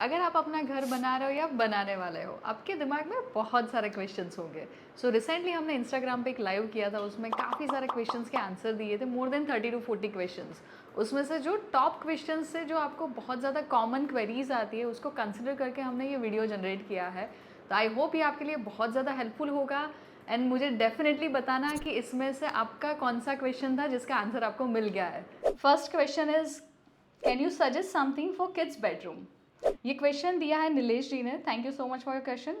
अगर आप अपना घर बना रहे हो या बनाने वाले हो, आपके दिमाग में बहुत सारे क्वेश्चंस होंगे। सो रिसेंटली हमने इंस्टाग्राम पे एक लाइव किया था, उसमें काफ़ी सारे क्वेश्चंस के आंसर दिए थे, मोर देन 30 to 40 क्वेश्चंस। उसमें से जो टॉप क्वेश्चंस से जो आपको बहुत ज़्यादा कॉमन क्वेरीज आती है, उसको कंसिडर करके हमने ये वीडियो जनरेट किया है। तो आई होप ये आपके लिए बहुत ज़्यादा हेल्पफुल होगा। एंड मुझे डेफिनेटली बताना कि इसमें से आपका कौन सा क्वेश्चन था जिसका आंसर आपको मिल गया है। First question is, can you suggest something for kids bedroom? ये क्वेश्चन दिया है नीलेश जी ने। Thank you so much for your question.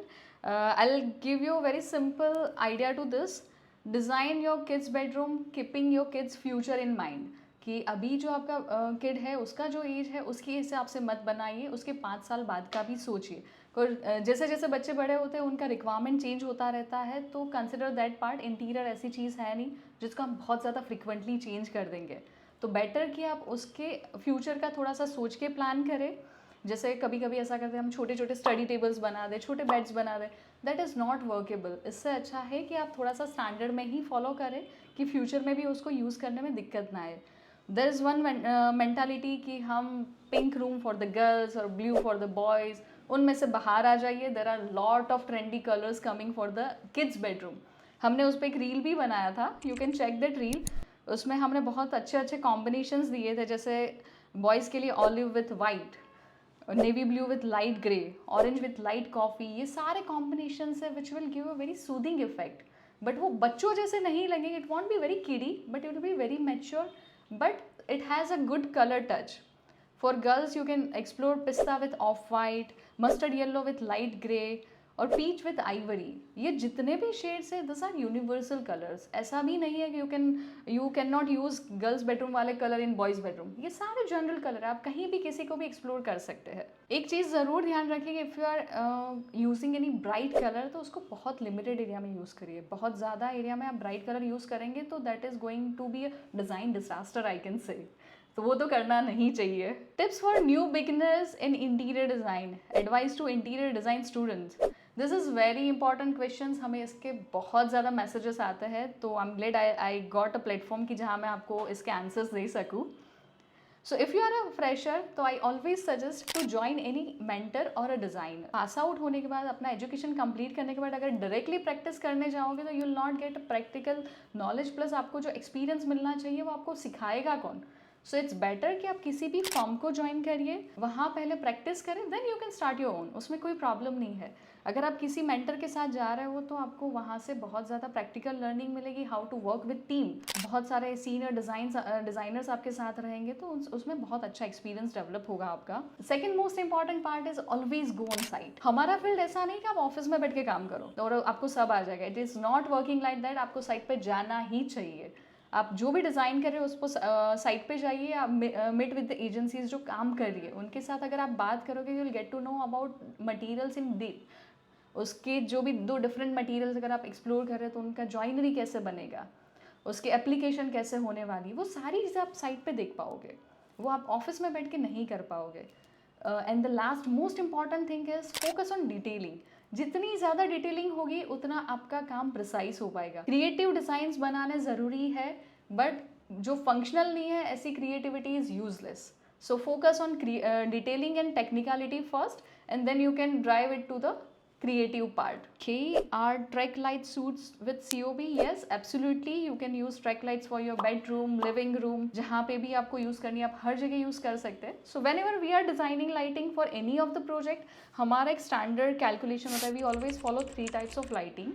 I will give you very simple idea to this. Design your kids bedroom keeping your kids future in mind. कि अभी जो आपका kid है, उसका जो एज है, उसके हिसाब से मत बनाइए, उसके 5 साल बाद का भी सोचिए। जैसे जैसे बच्चे बड़े होते हैं उनका रिक्वायरमेंट चेंज होता रहता है, तो कंसिडर दैट पार्ट। इंटीरियर ऐसी चीज़ है नहीं जिसको हम बहुत ज़्यादा फ्रिक्वेंटली चेंज कर देंगे। तो बेटर कि आप उसके फ्यूचर का थोड़ा सा सोच के प्लान करें। जैसे कभी कभी ऐसा करते हैं हम, छोटे छोटे स्टडी टेबल्स बना दें, छोटे बेड्स बना दें, दैट इज़ नॉट वर्केबल। इससे अच्छा है कि आप थोड़ा सा स्टैंडर्ड में ही फॉलो करें कि फ्यूचर में भी उसको यूज़ करने में दिक्कत ना आए। देर इज़ वन मेंटालिटी कि हम pink room for the girls और ब्लू फॉर द बॉयज़, उनमें से बाहर आ जाइए। There are lot of trendy colours coming for the kids bedroom. हमने उस पर एक रील भी बनाया था, you can check that reel. उसमें हमने बहुत अच्छे अच्छे कॉम्बिनेशंस दिए थे, जैसे बॉयज़ के लिए olive with white, navy blue with light grey, orange with light coffee. ये सारे कॉम्बिनेशन है which will give a very soothing effect. But वो बच्चों जैसे नहीं लगेंगे, इट वॉन्ट बी वेरी किडी, but it will be very mature, but it has a good colour touch. For girls, you can explore pista with off-white, mustard yellow with light grey और peach with Ivory. ये जितने भी shades है, this are universal colours. ऐसा भी नहीं है कि you can not use girls bedroom वाले कलर इन बॉयज़ बेडरूम। ये सारे जनरल कलर है, आप कहीं भी किसी को भी एक्सप्लोर कर सकते हैं। एक चीज़ ज़रूर ध्यान रखिए कि if you are using any bright colour, तो उसको बहुत लिमिटेड एरिया में यूज़ करिए। बहुत ज़्यादा एरिया में आप ब्राइट कलर यूज़ करेंगे तो that is going to be a design disaster, I can say. तो वो तो करना नहीं चाहिए। Tips for new beginners in interior design, advice to interior design students. This is very important question. हमें इसके बहुत ज़्यादा मैसेजेस आते हैं, तो I am glad I got a platform कि जहाँ मैं आपको इसके आंसर्स दे सकूँ। So if you are a fresher, तो I always suggest to join any mentor और अ डिज़ाइनर। पास आउट होने के बाद, अपना एजुकेशन कंप्लीट करने के बाद अगर डायरेक्टली प्रैक्टिस करने जाओगे तो you will not gate practical knowledge, plus आपको जो एक्सपीरियंस मिलना चाहिए वो आपको सिखाएगा कौन? सो इट्स बेटर कि आप किसी भी फॉर्म को ज्वाइन करिए, वहाँ पहले प्रैक्टिस करें, then you can start your own. उसमें कोई प्रॉब्लम नहीं है। अगर आप किसी मेंटर के साथ जा रहे हो तो आपको वहाँ से बहुत ज़्यादा प्रैक्टिकल लर्निंग मिलेगी, how to work with team. बहुत सारे सीनियर डिज़ाइनर्स आपके साथ रहेंगे, तो उसमें बहुत अच्छा एक्सपीरियंस डेवलप होगा आपका। Second most important part is always go on site. हमारा फील्ड ऐसा नहीं कि आप ऑफिस में बैठ के काम करो और आपको सब आ जाएगा। It is not working like that. आपको साइट पे जाना ही चाहिए। आप जो भी डिज़ाइन कर रहे हो उसको साइट पे जाइए, आप मिट विद द एजेंसीज जो काम कर रही है उनके साथ अगर आप बात करोगे, you will get to know about materials in deep. उसके जो भी दो डिफरेंट मटेरियल्स अगर आप एक्सप्लोर कर रहे हो तो उनका जॉइनरी कैसे बनेगा, उसकी एप्लीकेशन कैसे होने वाली, वो सारी चीज़ें आप साइट पे देख पाओगे। वो आप ऑफिस में बैठ के नहीं कर पाओगे। And the last most important thing is focus on detailing. जितनी ज़्यादा डिटेलिंग होगी उतना आपका काम प्रिसाइज हो पाएगा। क्रिएटिव डिज़ाइंस बनाने ज़रूरी है, बट जो फंक्शनल नहीं है, ऐसी creativity is useless. So focus on detailing and technicality first, and then you can drive it to the creative part. Okay, are trek light suits with COB? Yes, absolutely. You can use trek lights for your bedroom, living room, जहाँ पे भी आपको use करनी है आप हर जगह use कर सकते हैं। So whenever we are designing lighting for any of the project, हमारा एक standard calculation होता है। We always follow 3 types of lighting: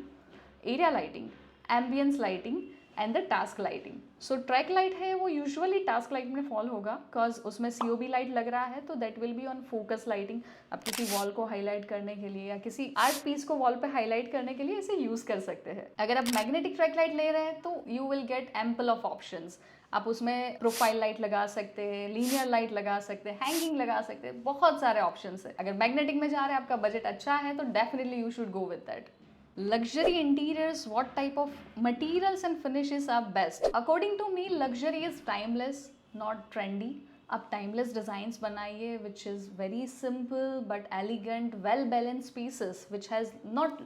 area lighting, ambience lighting and the task lighting. So track light है वो usually task light में fall होगा, because उसमें COB light लग रहा है, तो that will be on focus lighting. आप किसी वॉल को हाईलाइट करने के लिए या किसी आर्ट पीस को वॉल पे हाईलाइट करने के लिए इसे यूज़ कर सकते हैं। अगर आप मैग्नेटिक ट्रैक लाइट ले रहे हैं तो you will gate ample of options. आप उसमें प्रोफाइल लाइट लगा सकते हैं, लीनियर लाइट लगा सकते हैं, हैंगिंग लगा सकते हैं, बहुत सारे ऑप्शंस है। अगर मैग्नेटिक में जा रहे हैं, आपका बजट अच्छा है, तो definitely you should go with that. Luxury interiors, what type of materials and finishes are best? According to me, luxury is timeless, not trendy. आप timeless designs बनाइए which is very simple but elegant, well balanced pieces which has not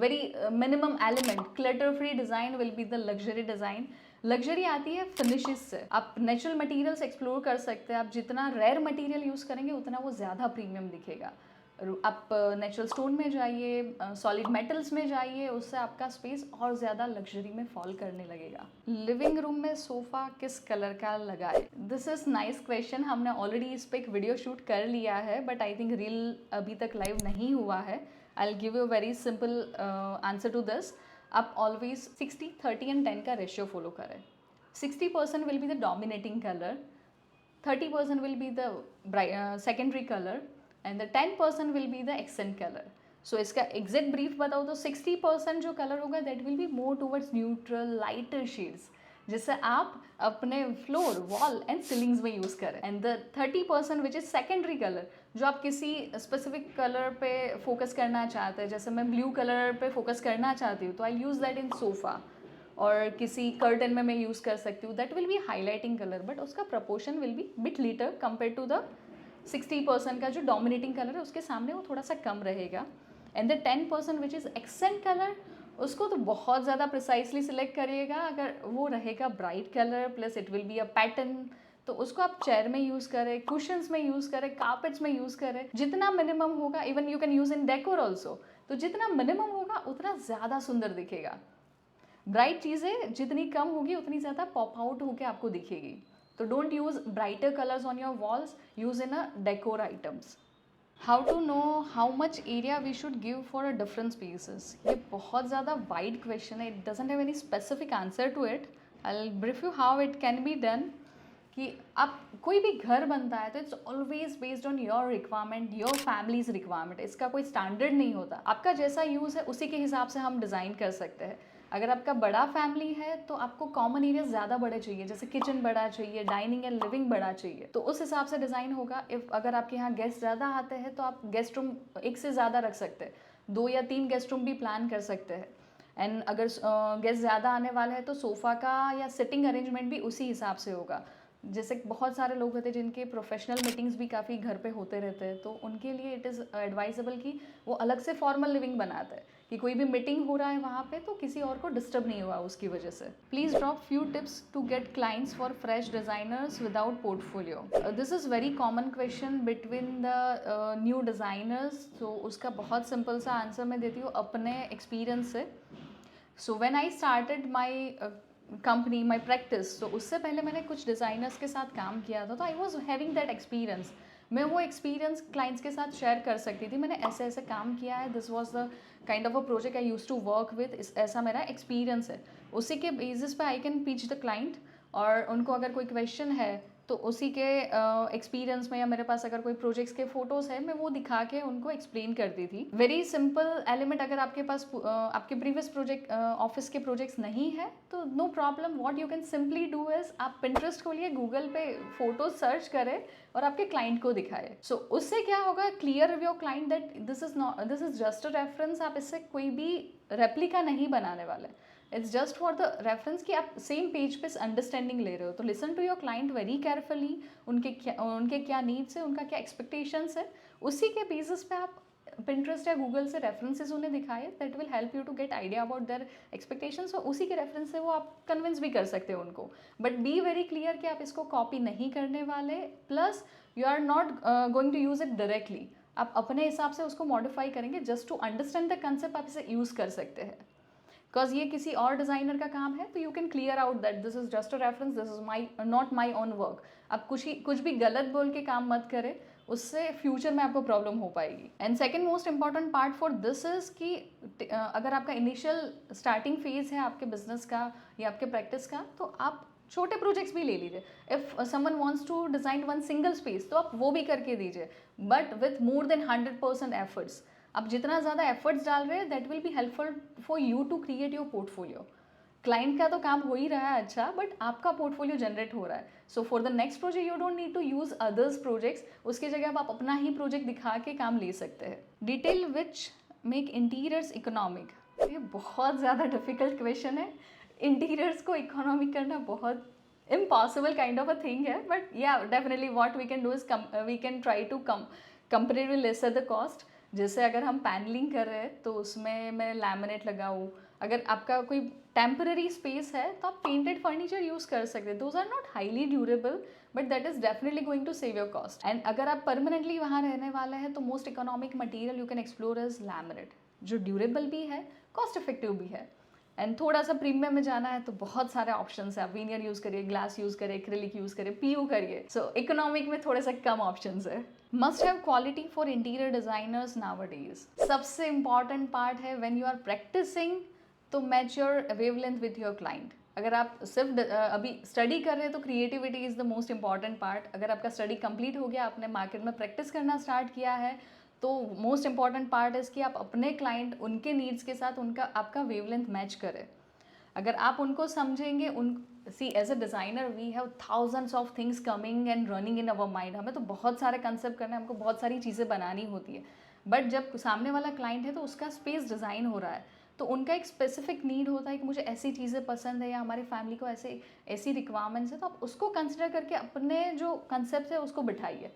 very minimum element. Clutter free design will be the luxury design. Luxury आती है finishes से। आप natural materials explore कर सकते हैं, आप जितना रेयर मटेरियल यूज़ करेंगे उतना वो ज़्यादा प्रीमियम दिखेगा। आप नेचुरल स्टोन में जाइए, सॉलिड मेटल्स में जाइए, उससे आपका स्पेस और ज़्यादा लग्जरी में फॉल करने लगेगा। लिविंग रूम में सोफ़ा किस कलर का लगाए? This is nice question. हमने ऑलरेडी इस पर एक वीडियो शूट कर लिया है, बट आई थिंक रील अभी तक लाइव नहीं हुआ है। I will give you very simple answer to this. आप ऑलवेज 60, 30 एंड 10 का रेशियो फॉलो करें। 60% will be the dominating colour, 30% will be the secondary colour and the 10% will be the accent colour. So इसका exact brief बताओ तो 60% जो colour होगा that will be more towards neutral lighter shades, जिससे आप अपने floor, wall and ceilings में use करें। And the 30% which is secondary colour, जो आप किसी स्पेसिफिक कलर पे फोकस करना चाहते हैं, जैसे मैं ब्लू कलर पे फोकस करना चाहती हूँ तो I use that in sofa, और किसी कर्टन में मैं यूज़ कर सकती हूँ, that will be highlighting colour, but उसका proportion will be bit little compare to the 60% का जो डोमिनेटिंग कलर है उसके सामने वो थोड़ा सा कम रहेगा। And the 10% which is accent colour, उसको तो बहुत ज़्यादा प्रिसाइसली सिलेक्ट करिएगा। अगर वो रहेगा bright colour plus it will be a pattern, तो उसको आप चेयर में यूज़ करें, कुशंस में यूज़ करें, कार्पेट्स में यूज़ करें। जितना मिनिमम होगा, even you can use in decor also, तो जितना मिनिमम होगा उतना ज़्यादा सुंदर दिखेगा। ब्राइट चीज़ें जितनी कम होगी उतनी ज़्यादा पॉप आउट होकर आपको दिखेगी। तो don't use brighter colours on your walls, use in a decor items. How to know how much area we should give for a different spaces? ये बहुत ज़्यादा वाइड क्वेश्चन है, it doesn't have any specific answer to it. I will brief you how it can be done. कि आप कोई भी घर बनता है तो it's always based on your requirement, your family's requirement. इसका कोई स्टैंडर्ड नहीं होता, आपका जैसा यूज़ है उसी के हिसाब से हम डिज़ाइन कर सकते हैं। अगर आपका बड़ा फैमिली है तो आपको कॉमन एरिया ज़्यादा बड़े चाहिए, जैसे किचन बड़ा चाहिए, डाइनिंग एंड लिविंग बड़ा चाहिए, तो उस हिसाब से डिज़ाइन होगा। इफ़ अगर आपके यहाँ गेस्ट ज़्यादा आते हैं तो आप गेस्ट रूम एक से ज़्यादा रख सकते हैं, 2 या 3 गेस्ट रूम भी प्लान कर सकते हैं। एंड अगर गेस्ट ज़्यादा आने वाले हैं तो सोफ़ा का या सिटिंग अरेंजमेंट भी उसी हिसाब से होगा। जैसे बहुत सारे लोग होते हैं जिनके प्रोफेशनल मीटिंग्स भी काफ़ी घर पे होते रहते हैं, तो उनके लिए इट इज़ एडवाइजेबल कि वो अलग से फॉर्मल लिविंग बनाते हैं, कि कोई भी मीटिंग हो रहा है वहाँ पे तो किसी और को डिस्टर्ब नहीं हुआ उसकी वजह से। Please drop few tips to get clients for fresh designers without portfolio. This is very common question between the new designers. तो उसका बहुत सिंपल सा आंसर मैं देती हूँ अपने एक्सपीरियंस से। सो when I started my company, my practice, तो उससे पहले मैंने कुछ डिज़ाइनर्स के साथ काम किया था, तो I was having that experience. मैं वो एक्सपीरियंस क्लाइंट्स के साथ शेयर कर सकती थी, मैंने ऐसे ऐसे काम किया है, this was the kind of a project I use to work with, ऐसा मेरा एक्सपीरियंस है। उसी के बेसिस पे I can pitch the client, और उनको अगर कोई क्वेश्चन है तो उसी के एक्सपीरियंस में, या मेरे पास अगर कोई प्रोजेक्ट्स के फोटोज़ है, मैं वो दिखा के उनको एक्सप्लेन करती थी। Very simple element. अगर आपके पास आपके प्रीवियस प्रोजेक्ट ऑफिस के प्रोजेक्ट्स नहीं है तो no problem, what you can simply do is आप पिंटरेस्ट खोलिए, गूगल पे फोटो सर्च करें और आपके क्लाइंट को दिखाए। सो उससे क्या होगा, clear your client that this is just a reference, आप इससे कोई भी रेप्लिका नहीं बनाने वाले। It's just for the reference कि आप सेम पेज पे अंडरस्टैंडिंग ले रहे हो। तो listen to your client very carefully, उनके क्या नीड्स है, उनका क्या एक्सपेक्टेशंस है, उसी के बेसिस पे आप पिंटरेस्ट या गूगल से रेफरेंसेस उन्हें दिखाए। That will help you to get idea about their expectations, और उसी के रेफरेंस से वो आप कन्विंस भी कर सकते हो उनको। बट बी वेरी क्लियर कि आप इसको कॉपी नहीं करने वाले, plus you are not going to use it directly. आप अपने हिसाब से उसको मॉडिफाई करेंगे just to understand the concept, आप इसे यूज़ कर सकते हैं। बिकॉज ये किसी और डिज़ाइनर का काम है, तो you can clear out that this is just a reference, this is my not my own work. आप कुछ भी गलत बोल के काम मत करें, उससे फ्यूचर में आपको प्रॉब्लम हो पाएगी। And second most important part for this is कि अगर आपका इनिशियल स्टार्टिंग फेज है आपके बिजनेस का या आपके प्रैक्टिस का, तो आप छोटे प्रोजेक्ट्स भी ले लीजिए। If someone wants to design one single space तो आप वो भी करके दीजिए, but with more than 100% efforts. आप जितना ज़्यादा एफर्ट्स डाल रहे हैं that will be helpful for you to create your portfolio. Client का तो काम हो ही रहा है अच्छा, बट आपका पोर्टफोलियो जनरेट हो रहा है। So for the next project you don't need to use others projects, उसकी जगह आप अपना ही प्रोजेक्ट दिखा के काम ले सकते हैं। Detail which make interiors economic. ये बहुत ज़्यादा डिफिकल्ट क्वेश्चन है। इंटीरियर्स को इकोनॉमिक करना बहुत impossible kind of a thing है, but yeah definitely what we can do is we can try to comparatively lesser the cost. जैसे अगर हम पैनलिंग कर रहे हैं तो उसमें मैं लैमिनेट लगाऊँ, अगर आपका कोई टेम्पररी स्पेस है तो आप पेंटेड फर्नीचर यूज़ कर सकते हैं. Those are not highly durable but that is definitely going to save your cost. And अगर आप परमानेंटली वहाँ रहने वाले हैं तो most economic material you can explore is laminate, जो ड्यूरेबल भी है, कॉस्ट इफेक्टिव भी है. एंड थोड़ा सा प्रीमियम में जाना है तो बहुत सारे ऑप्शंस है. आप वीनियर यूज़ करिए, ग्लास यूज़ करिए, एक्रिलिक यूज़ करिए, पीयू करिए. सो इकोनॉमिक में थोड़े से कम ऑप्शंस है. Must have quality for interior designers nowadays. सबसे इंपॉर्टेंट पार्ट है व्हेन यू आर प्रैक्टिसिंग तो match your wavelength with your client. अगर आप सिर्फ अभी स्टडी कर रहे हैं तो creativity is the most important part. अगर आपका स्टडी कंप्लीट हो गया, आपने मार्केट में प्रैक्टिस करना स्टार्ट किया है, तो मोस्ट इंपॉर्टेंट पार्ट इज़ कि आप अपने क्लाइंट, उनके नीड्स के साथ उनका आपका वेवलेंथ मैच करें. अगर आप उनको समझेंगे, उन see as a designer we have thousands of things coming and running in our mind. हमें तो बहुत सारे कंसेप्ट करने हैं, हमको बहुत सारी चीज़ें बनानी होती है. बट जब सामने वाला क्लाइंट है तो उसका स्पेस डिज़ाइन हो रहा है, तो उनका एक स्पेसिफिक नीड होता है कि मुझे ऐसी चीज़ें पसंद है या हमारी फैमिली को ऐसी रिक्वायरमेंट्स है, तो आप उसको कंसिडर करके अपने जो कंसेप्ट है उसको बिठाइए.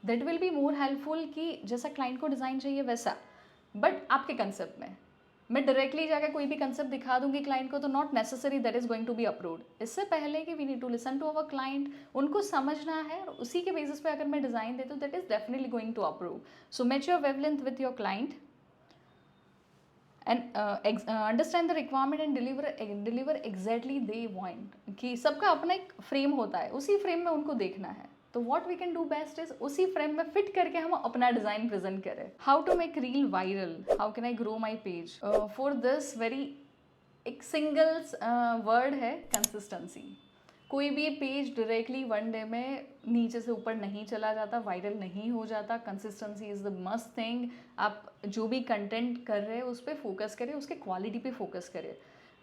That will be more helpful कि जैसा क्लाइंट को डिज़ाइन चाहिए वैसा, बट आपके कंसेप्ट में. मैं डायरेक्टली जाकर कोई भी कंसेप्ट दिखा दूंगी क्लाइंट को तो not necessary that is going to be approved. इससे पहले कि we need to listen to our client, उनको समझना है, और उसी के बेसिस पे अगर मैं डिज़ाइन देती हूँ that is definitely going to approve. So match your wavelength with your client and understand the requirement and deliver exactly they want. कि सबका अपना एक फ्रेम होता है, उसी फ्रेम में उनको देखना है. तो what we can do best is उसी फ्रेम में फिट करके हम अपना डिज़ाइन प्रेजेंट करें. How to make reel viral, how can I grow my page. For this very एक सिंगल वर्ड है, कंसिस्टेंसी. कोई भी पेज डायरेक्टली वन डे में नीचे से ऊपर नहीं चला जाता, वायरल नहीं हो जाता. Consistency is the must thing. आप जो भी कंटेंट कर रहे हैं उस पर फोकस करें, उसके क्वालिटी पे फोकस करें.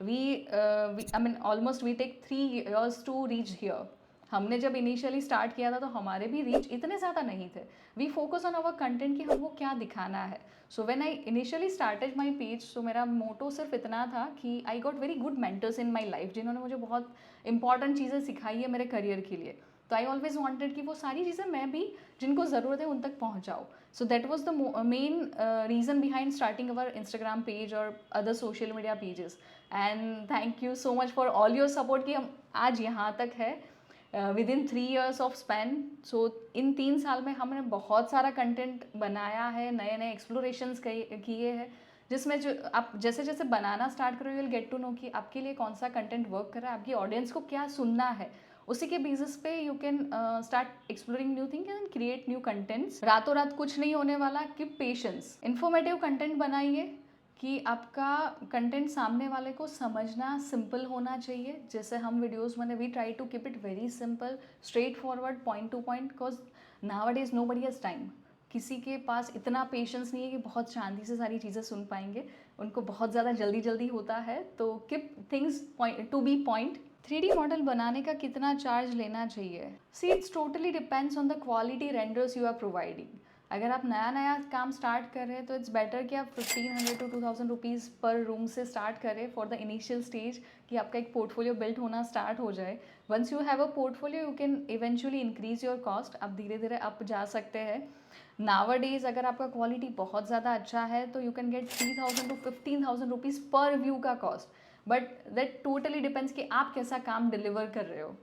I mean almost we take 3 years to reach here. हमने जब इनिशियली स्टार्ट किया था तो हमारे भी रीच इतने ज़्यादा नहीं थे. We focus on our content कि हमको क्या दिखाना है. So when I initially started my page, so मेरा मोटो सिर्फ इतना था कि I got very good mentors in my life, जिन्होंने मुझे बहुत इंपॉर्टेंट चीज़ें सिखाई है मेरे करियर के लिए. तो आई ऑलवेज वांटेड कि वो सारी चीज़ें मैं भी, जिनको ज़रूरत है, उन तक पहुँचाऊँ. So that was the main reason behind starting our Instagram page और other social media pages. And thank you so much for all your support कि हम आज यहाँ तक है within 3 years of span. So इन 3 साल में हमने बहुत सारा कंटेंट बनाया है, नए नए एक्सप्लोरेशंस किए हैं, जिसमें जो आप जैसे जैसे बनाना स्टार्ट करो, you will get to know कि आपके लिए कौन सा कंटेंट वर्क कर रहा है, आपकी ऑडियंस को क्या सुनना है. उसी के बेसिस पे you can start exploring new thing and create new contents. रातों रात कुछ नहीं होने वाला. Keep patience. इन्फॉर्मेटिव कंटेंट बनाइए कि आपका कंटेंट सामने वाले को समझना सिंपल होना चाहिए. जैसे हम वीडियोस में we try to keep it very simple, straight forward, point to point, because nowadays nobody has time. किसी के पास इतना पेशेंस नहीं है कि बहुत शांति से सारी चीज़ें सुन पाएंगे. उनको बहुत ज़्यादा जल्दी जल्दी होता है. तो keep things to be point. 3D model बनाने का कितना चार्ज लेना चाहिए? See it's totally depends on the quality renders you are providing. अगर आप नया नया काम स्टार्ट कर रहे हैं तो इट्स बेटर कि आप 1500 to 2000 रुपीज़ पर रूम से स्टार्ट करें फॉर द इनिशियल स्टेज, कि आपका एक पोर्टफोलियो बिल्ड होना स्टार्ट हो जाए. Once you have a portfolio you can eventually increase your cost. आप धीरे धीरे अप जा सकते हैं. नाउअडेज अगर आपका क्वालिटी बहुत ज़्यादा अच्छा है तो you can get 3000 to 15,000 rupees पर व्यू का cost. But that totally depends कि आप कैसा काम डिलीवर कर रहे हो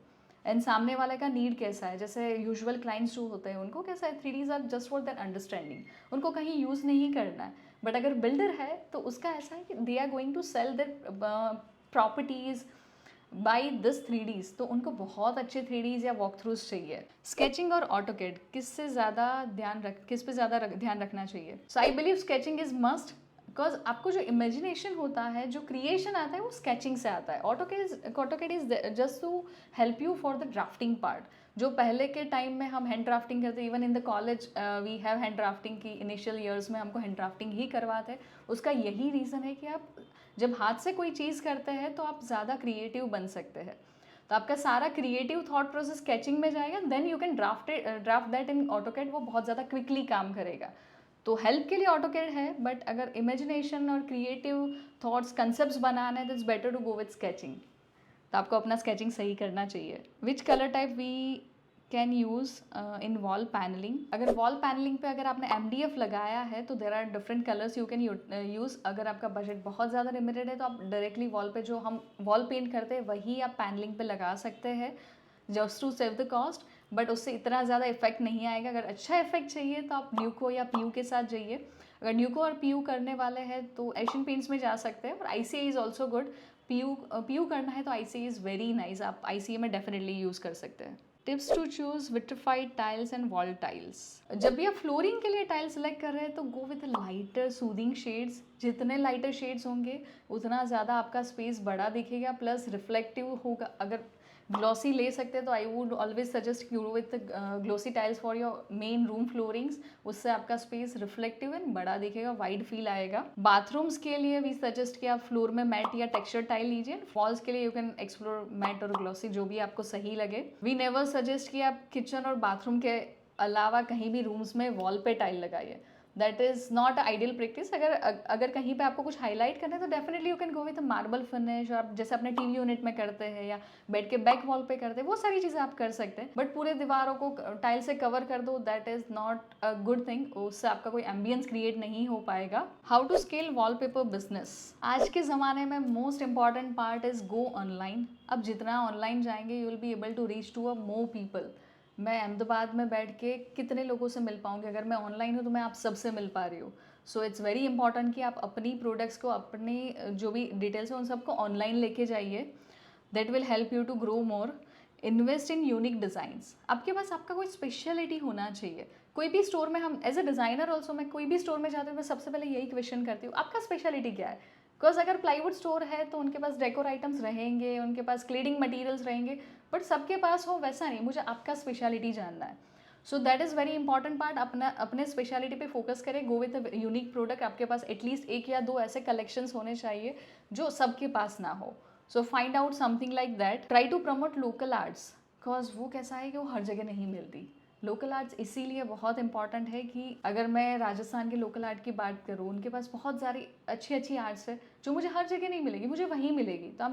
एंड सामने वाले का नीड कैसा है. जैसे यूजुअल क्लाइंट्स जो होते हैं उनको कैसा है, 3Ds are just for that understanding, उनको कहीं यूज़ नहीं करना है. बट अगर बिल्डर है तो उसका ऐसा है कि they are going to sell that properties by this 3Ds, तो उनको बहुत अच्छे 3Ds या वॉक थ्रूज चाहिए. स्केचिंग और ऑटोकैड किस पे ज़्यादा ध्यान रखना चाहिए? So I believe sketching is must, because आपको जो इमेजिनेशन होता है, जो क्रिएशन आता है, वो स्केचिंग से आता है. AutoCAD is just to help you for the drafting part. जो पहले के टाइम में हम हैंड ड्राफ्टिंग करते, even in the college we have hand drafting की. इनिशियल ईयर्स में हमको हैंड ड्राफ्टिंग ही करवाते हैं. उसका यही रीज़न है कि आप जब हाथ से कोई चीज़ करते हैं तो आप ज़्यादा क्रिएटिव बन सकते हैं. तो आपका सारा क्रिएटिव थॉट प्रोसेस स्केचिंग में जाएगा, then you can draft that in AutoCAD. वो बहुत ज़्यादा क्विकली काम करेगा. तो हेल्प के लिए ऑटोकैड है, बट अगर इमेजिनेशन और क्रिएटिव थॉट्स कंसेप्ट्स बनाना है तो it's better to go with sketching. तो आपको अपना स्केचिंग सही करना चाहिए. Which colour type we can use in wall panelling? अगर वॉल पैनलिंग पे अगर आपने MDF लगाया है तो there are different colours you can use. अगर आपका बजट बहुत ज़्यादा लिमिटेड है तो आप डायरेक्टली वॉल पे जो हम वॉल पेंट करते हैं वही आप पैनलिंग पे लगा सकते हैं, just to save the cost, but उससे इतना ज़्यादा इफेक्ट नहीं आएगा। अगर अच्छा इफेक्ट चाहिए तो आप न्यूको या PU के साथ जाइए। अगर न्यूको और PU करने वाले हैं तो एशियन पेंट्स में जा सकते हैं, और ICA is also good. PU करना है तो ICA इज़ वेरी नाइस, आप ICA में डेफिनेटली यूज़ कर सकते हैं। Tips to choose vitrified tiles and wall tiles. जब भी आप फ्लोरिंग के लिए टाइल्स सेलेक्ट कर रहे हैं तो go with lighter soothing shades. जितने लाइटर शेड्स होंगे उतना ज़्यादा आपका स्पेस बड़ा दिखेगा, प्लस रिफ्लेक्टिव होगा। अगर ग्लॉसी ले सकते हैं तो I would always suggest you with glossy tiles for your main room floorings. उससे आपका स्पेस रिफ्लेक्टिव एंड बड़ा दिखेगा, वाइड फील आएगा। बाथरूम्स के लिए भी सजेस्ट कि आप फ्लोर में मैट या टेक्सचर टाइल लीजिए। फॉल्स के लिए यू कैन एक्सप्लोर मैट और ग्लॉसी, जो भी आपको सही लगे। वी नेवर सजेस्ट कि आप किचन और बाथरूम के अलावा कहीं भी रूम्स में वॉल पे टाइल लगाइए। That is not ideal practice. अगर कहीं पे आपको कुछ हाईलाइट करना है तो definitely you can go with marble finish, और आप जैसे अपने TV यूनिट में करते हैं या बेड के बैक वॉल पे करते हैं, वो सारी चीज़ें आप कर सकते हैं। बट पूरे दीवारों को टाइल से कवर कर दो, that is not a good thing. उससे आपका कोई एम्बियंस क्रिएट नहीं हो पाएगा। How to scale wallpaper business? आज के ज़माने में most important part is go online. अब जितना ऑनलाइन जाएंगे you will be able to reach to a more people. मैं अहमदाबाद में बैठ के कितने लोगों से मिल पाऊंगी? अगर मैं ऑनलाइन हूँ तो मैं आप सबसे मिल पा रही हूँ। सो इट्स वेरी इंपॉर्टेंट कि आप अपनी प्रोडक्ट्स को, अपनी जो भी डिटेल्स हैं उन सबको ऑनलाइन लेके जाइए। That will help you to grow more. Invest in unique designs. आपके पास आपका कोई स्पेशलिटी होना चाहिए। कोई भी स्टोर में, हम एज अ डिज़ाइनर ऑल्सो, मैं कोई भी स्टोर में जाती हूँ मैं सबसे पहले यही क्वेश्चन करती हूँ, आपका स्पेशलिटी क्या है? बिकॉज अगर प्लाईवुड स्टोर है तो उनके पास डेकोर आइटम्स रहेंगे, उनके पास क्लेडिंग मटेरियल्स रहेंगे, बट सबके पास हो वैसा नहीं। मुझे आपका स्पेशलिटी जानना है। So that is very important part. अपने स्पेशलिटी पे फोकस करें। Go with a unique product. आपके पास एटलीस्ट 1 या 2 ऐसे कलेक्शंस होने चाहिए जो सबके पास ना हो। So find out something like that. Try to promote local arts, because वो कैसा है कि वो हर जगह नहीं मिलती। लोकल आर्ट्स इसीलिए बहुत इंपॉर्टेंट है कि अगर मैं राजस्थान के लोकल आर्ट की बात करूँ, उनके पास बहुत सारी अच्छी अच्छी आर्ट्स है जो मुझे हर जगह नहीं मिलेगी, मुझे वहीं मिलेगी। तो I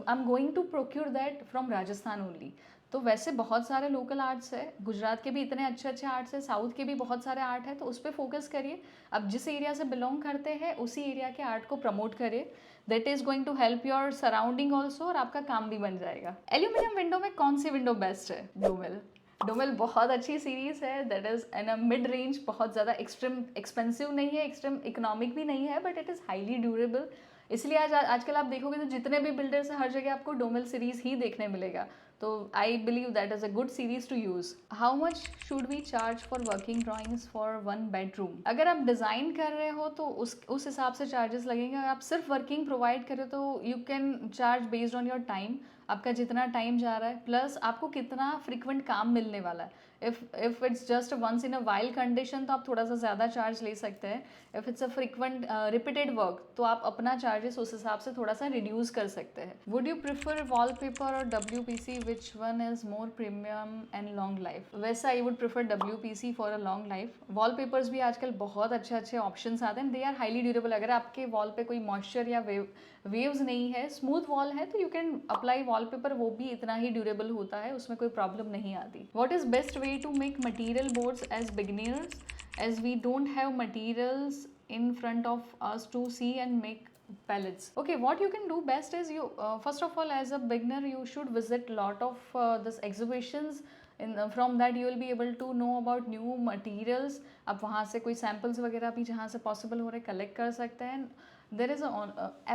am going to procure that from Rajasthan only. तो वैसे बहुत सारे लोकल आर्ट्स है, गुजरात के भी इतने अच्छे अच्छे आर्ट्स है, साउथ के भी बहुत सारे आर्ट है, तो उस पर फोकस करिए। अब जिस एरिया से बिलोंग करते हैं उसी एरिया के आर्ट को प्रमोट करिए। That is going to help your surrounding also, और आपका काम भी बन जाएगा। एल्यूमिनियम विंडो में कौन सी विंडो बेस्ट है? डोमेल। डोमेल बहुत अच्छी सीरीज़ है। That is in a mid range, बहुत ज़्यादा एक्सट्रीम एक्सपेंसिव नहीं है, एक्सट्रीम इकोनॉमिक भी नहीं है, but it is highly durable. इसलिए आजकल आप देखोगे तो जितने भी बिल्डर्स हैं हर जगह आपको डोमेल सीरीज़ ही देखने मिलेगा। तो I believe that is a good series to use. How much should we charge for working drawings for 1 bedroom? अगर आप डिज़ाइन कर रहे हो तो उस हिसाब से चार्जेस लगेंगे। अगर आप सिर्फ वर्किंग प्रोवाइड करें तो you can charge based on your time. आपका जितना टाइम जा रहा है, प्लस आपको कितना फ्रिक्वेंट काम मिलने वाला है। If it's just once in a while condition तो आप थोड़ा सा ज़्यादा चार्ज ले सकते हैं। If it's a frequent repeated work तो आप अपना चार्जेस उस हिसाब से थोड़ा सा रिड्यूस कर सकते हैं। वुड यू प्रिफर वॉलपेपर और WPC? Which one is more premium and long life? वैसे I would prefer WPC for a long life. Wallpapers भी आजकल बहुत अच्छे अच्छे ऑप्शंस आते हैं, दे आर हाईली ड्यूरेबल। अगर आपके वॉल पे कोई मॉइस्चर या वेव्स नहीं है, स्मूथ वॉल है, तो यू कैन अप्लाई वॉलपेपर, वो भी इतना ही ड्यूरेबल होता है, उसमें कोई प्रॉब्लम नहीं आती। What is best way to make material boards as beginners, as we don't have materials in front of us to see and make pallets? Okay, what you can do best is you first of all, as a beginner, you should visit lot of this exhibitions. From that you will be able to know about new materials. आप वहाँ से कोई samples वगैरह भी जहाँ से possible हो रहे collect कर सकते हैं। There is a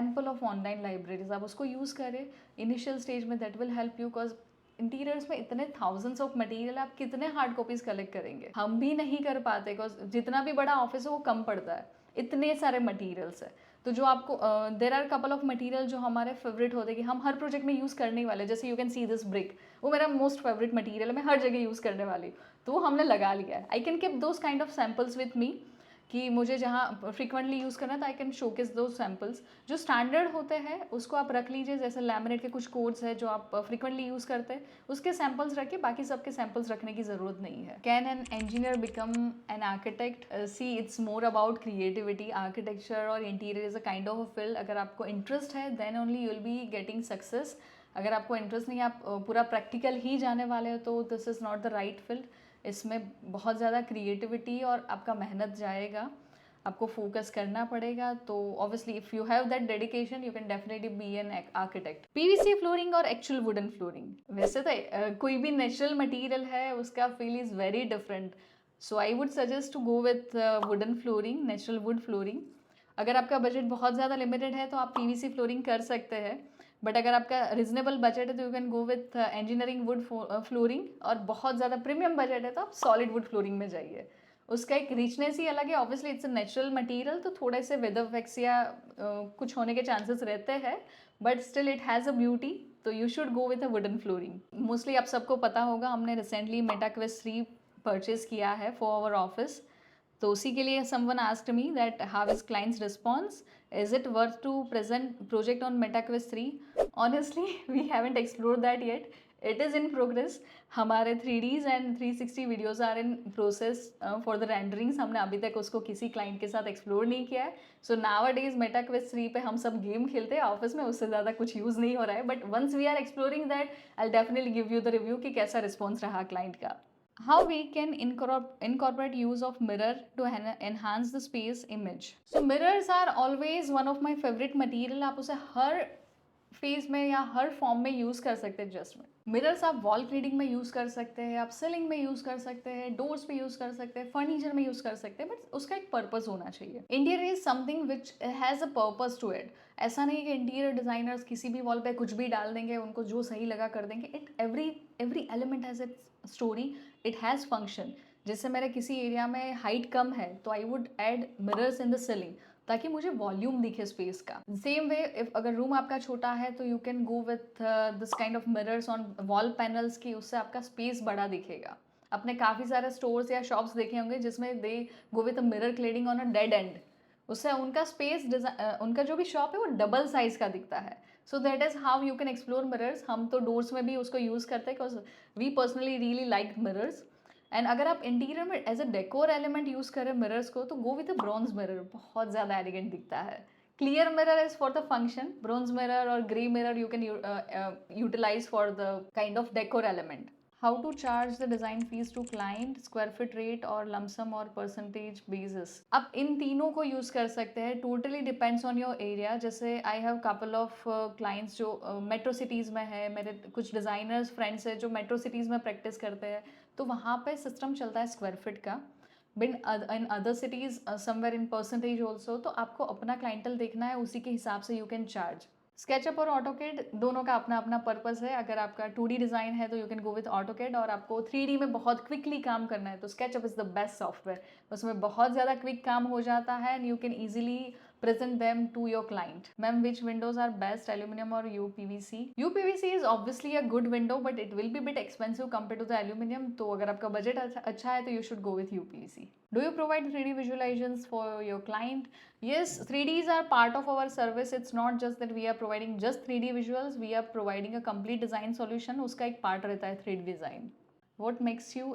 ample of online libraries, आप उसको use करें initial stage में। that will help you, cause interiors में इतने थाउजेंड्स ऑफ मटेरियल, आप कितने हार्ड कॉपीज कलेक्ट करेंगे? हम भी नहीं कर पाते, बिकॉज जितना भी बड़ा ऑफिस है वो कम पड़ता है, इतने सारे मटेरियल्स है। तो जो आपको there are couple of material जो हमारे फेवरेट होते हैं कि हम हर प्रोजेक्ट में यूज़ करने वाले, जैसे you can see this brick, वो मेरा मोस्ट फेवरेट मटेरियल है, मैं हर जगह यूज़ करने वाली, तो वो हमने लगा लिया है। I can keep those kind of samples with me, कि मुझे जहाँ फ्रीक्वेंटली यूज़ करना है तो आई कैन शोकेस दो सैम्पल्स। जो स्टैंडर्ड होते हैं उसको आप रख लीजिए, जैसे लैमिनेट के कुछ कोड्स है जो आप फ्रीक्वेंटली यूज़ करते हैं, उसके सैम्पल्स रखिए, बाकी सबके सैम्पल्स रखने की ज़रूरत नहीं है। Can an engineer become an architect? See, it's more about creativity. Architecture और interior is a kind of a field. अगर आपको इंटरेस्ट है then only you will be getting success. अगर आपको इंटरेस्ट नहीं है, आप पूरा प्रैक्टिकल ही जाने वाले हो, तो this is not the right field. इसमें बहुत ज़्यादा क्रिएटिविटी और आपका मेहनत जाएगा, आपको फोकस करना पड़ेगा। तो obviously if you have that dedication you can definitely be an architect. PVC flooring और एक्चुअल वुडन फ्लोरिंग, वैसे तो कोई भी नेचुरल मटेरियल है उसका feel is very different. So I would suggest to go with wooden flooring, natural wood flooring. अगर आपका budget बहुत ज़्यादा लिमिटेड है तो आप पीवीसी फ्लोरिंग कर सकते हैं, बट अगर आपका रिजनेबल बजट है तो you can go with engineering wood flooring, और बहुत ज़्यादा प्रीमियम बजट है तो आप सॉलिड वुड फ्लोरिंग में जाइए। उसका एक रिचनेस ही अलग है। Obviously it's a natural material, तो थोड़े से वेदर इफेक्ट्स या कुछ होने के चांसेस रहते हैं, but still it has a beauty, तो you should go with a wooden flooring. Mostly आप सबको पता होगा, हमने रिसेंटली मेटाक्वेस्ट 3 परचेज किया है फॉर आवर ऑफिस, तो उसी के लिए someone asked me that how is client's response, is it worth to present project on MetaQuest 3? Honestly we haven't explored that yet, it is in progress. हमारे 3Ds and 360 videos are in process for the renderings, हमने अभी तक उसको किसी client के साथ explore नहीं किया है। So nowadays MetaQuest 3 पे हम सब गेम खेलते हैं ऑफिस में, उससे ज़्यादा कुछ यूज़ नहीं हो रहा है, but once we are exploring that I'll definitely give you the review कि कैसा response रहा client का। How we can incorporate use of mirror to enhance the space image. So mirrors are always one of my favorite material. आप उसे हर phase में या हर form में use कर सकते हैं। जस्ट में मिरर्स आप वॉल क्लीडिंग में यूज़ कर सकते हैं, आप सीलिंग में यूज़ कर सकते हैं, डोर्स पे यूज़ कर सकते हैं, फर्नीचर में यूज़ कर सकते हैं, बट उसका एक पर्पस होना चाहिए। Interior is something which has a purpose to it. ऐसा नहीं कि इंटीरियर डिजाइनर्स किसी भी वॉल पे कुछ भी डाल देंगे, उनको जो सही लगा कर देंगे। It every element has its story, it has function. जैसे मेरे किसी एरिया में हाइट कम है तो I would add mirrors in the ceiling ताकि मुझे वॉल्यूम दिखे स्पेस का। सेम वे इफ अगर रूम आपका छोटा है तो you can go with this kind of mirrors on wall panels की, उससे आपका स्पेस बड़ा दिखेगा। आपने काफ़ी सारे स्टोर्स या शॉप्स देखे होंगे जिसमें they go with a mirror cladding on a dead end, उससे उनका स्पेस उनका जो भी शॉप है वो डबल साइज का दिखता है। So that is how you can explore mirrors. हम तो डोर्स में भी उसको यूज़ करते हैं because we personally really like mirrors. And अगर आप इंटीरियर में as a decor element use करें मिरर्स को तो go with a bronze mirror, बहुत ज़्यादा एलिगेंट दिखता है। Clear mirror is for the function, bronze mirror और grey mirror you can utilise for the kind of decor element. How to charge the design fees to client, square feet rate और lump sum और percentage basis. आप इन तीनों को यूज़ कर सकते हैं, totally depends on your area. जैसे I have couple of clients जो मेट्रो सिटीज़ में है, मेरे कुछ डिज़ाइनर्स फ्रेंड्स हैं जो मेट्रो सिटीज़ में प्रैक्टिस करते हैं, तो वहाँ पे सिस्टम चलता है स्क्वायर फीट का। Been in other cities somewhere in percentage also. तो आपको अपना क्लाइंटल देखना है, उसी के हिसाब से यू कैन चार्ज। स्केचअप और ऑटोकेड दोनों का अपना अपना पर्पस है। अगर आपका 2D डिज़ाइन है तो you can go with AutoCAD, और आपको 3D में बहुत क्विकली काम करना है तो SketchUp is the best software. उसमें बहुत ज़्यादा क्विक काम हो जाता है and you can easily present them to your client. Ma'am, which windows are best, aluminum or UPVC? UPVC is obviously a good window, but it will be bit expensive compared to the aluminum. तो अगर आपका budget अच्छा है तो you should go with UPVC. Do you provide 3D visualizations for your client? Yes, 3Ds are part of our service. It's not just that we are providing just 3D visuals. We are providing a complete design solution. उसका एक part रहता है 3D design. What makes you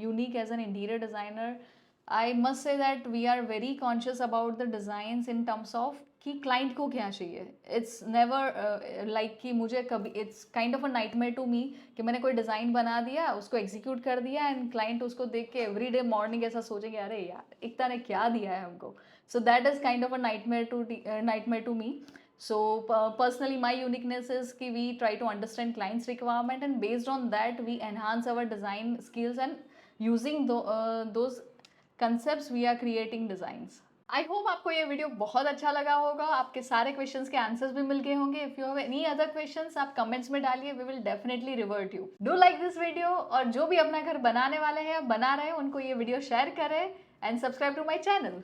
unique as an interior designer? I must say that we are very conscious about the designs in terms of कि client को क्या चाहिए। It's never like कि मुझे कभी, it's kind of a nightmare to me कि मैंने कोई डिज़ाइन बना दिया, उसको एग्जीक्यूट कर दिया एंड क्लाइंट उसको देख के एवरी डे मॉर्निंग ऐसा सोचेंगे अरे यार इतना ने क्या दिया है हमको। So that is kind of a nightmare to me. So personally my uniqueness is कि we try to understand clients requirement and based on that we enhance our design skills and using those concepts we are creating designs. I hope आपको ये video बहुत अच्छा लगा होगा, आपके सारे questions के आंसर्स भी मिल गए होंगे। If you have any other questions आप कमेंट्स में डालिए, we will definitely revert you. Do like this video, और जो भी अपना घर बनाने वाले हैं बना रहे हैं उनको ये वीडियो शेयर करें and subscribe to my channel.